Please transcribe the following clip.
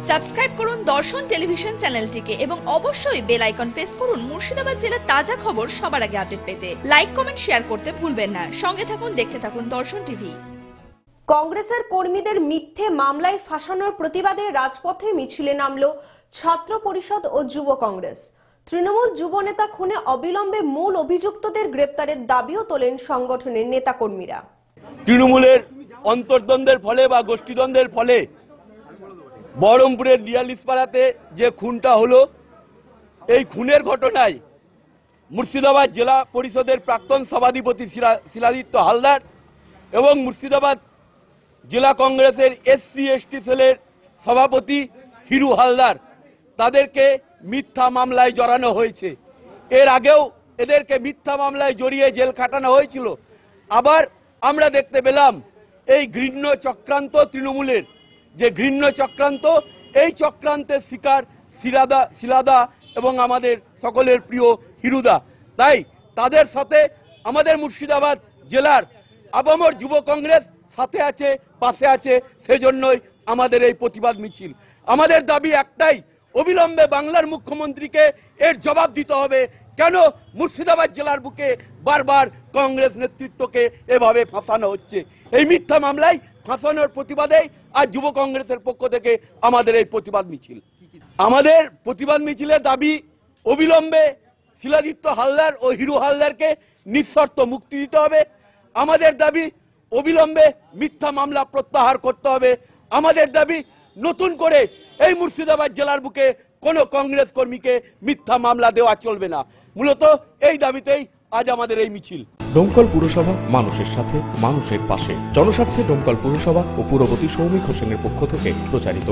Subscribe করুন দর্শন television চ্যানেলটিকে এবং অবশ্যই বেল আইকন প্রেস করুন মুর্শিদাবাদ জেলার তাজা খবর সবার আগে আপডেট পেতে। লাইক কমেন্ট শেয়ার করতে ভুলবেন না। সঙ্গে থাকুন, দেখতে থাকুন দর্শন টিভি। কংগ্রেসের কর্মীদের মিথ্যে মামলায় ফাঁসানোর প্রতিবাদে রাজপথে মিছিলে নামল ছাত্র পরিষদ ও যুব কংগ্রেস। তৃণমূল যুব নেতা খুনে অবিলম্বে মূল অভিযুক্তদের গ্রেপ্তারের দাবিও তোলেন সংগঠনের নেতাকর্মীরা। তৃণমূলের অন্তর্দ্বন্দ্বের ফলে বা গোষ্ঠীদ্বন্দ্বের ফলে বহরমপুরের লিয়ালিসপাড়াতে যে খুনটা হলো, এই খুনের ঘটনায় মুর্শিদাবাদ জেলা পরিষদের প্রাক্তন সভাধিপতি শিলাদিত্য হালদার এবং মুর্শিদাবাদ জেলা কংগ্রেসের এসসি এসটি সেলের সভাপতি হিরু হালদার, তাদেরকে মিথ্যা মামলায় জড়ানো হয়েছে। এর আগেও এদেরকে মিথ্যা মামলায় জড়িয়ে জেল খাটানো হয়েছিল। আবার আমরা দেখতে পেলাম এই ঘৃণ্য চক্রান্ত, তৃণমূলের যে ঘৃণ্য চক্রান্ত, এই চক্রান্তের শিকার শিলাদা এবং আমাদের সকলের প্রিয় হিরুদা। তাই তাদের সাথে আমাদের মুর্শিদাবাদ জেলার আপামর যুব কংগ্রেস সাথে আছে, পাশে আছে। সেজন্যই আমাদের এই প্রতিবাদ মিছিল। আমাদের দাবি একটাই, অবিলম্বে বাংলার মুখ্যমন্ত্রীকে এর জবাব দিতে হবে। কেন মুর্শিদাবাদ জেলার বুকে বারবার কংগ্রেস নেতৃত্বকে এভাবে ফাঁসানো হচ্ছে? এই মিথ্যা মামলায় ফাঁসানোর প্রতিবাদেই আজ যুব কংগ্রেসের পক্ষ থেকে আমাদের এই প্রতিবাদ মিছিল। আমাদের প্রতিবাদ মিছিলের দাবি, অবিলম্বে শিলাদিত্য হালদার ও হিরু হালদারকে নিঃশর্ত মুক্তি দিতে হবে। আমাদের দাবি, অবিলম্বে মিথ্যা মামলা প্রত্যাহার করতে হবে। আমাদের দাবি, নতুন করে এই মুর্শিদাবাদ জেলার বুকে কোনো কংগ্রেস কর্মীকে মিথ্যা মামলা দেওয়া চলবে না। মূলত এই দাবিতেই আজ আমাদের এই মিছিল। ডোমকল পুরসভা মানুষের সাথে, মানুষের পাশে। জনস্বার্থে ডোমকল পুরসভা ও পুরপতি সৌমিক হোসেনের পক্ষ থেকে প্রচারিত।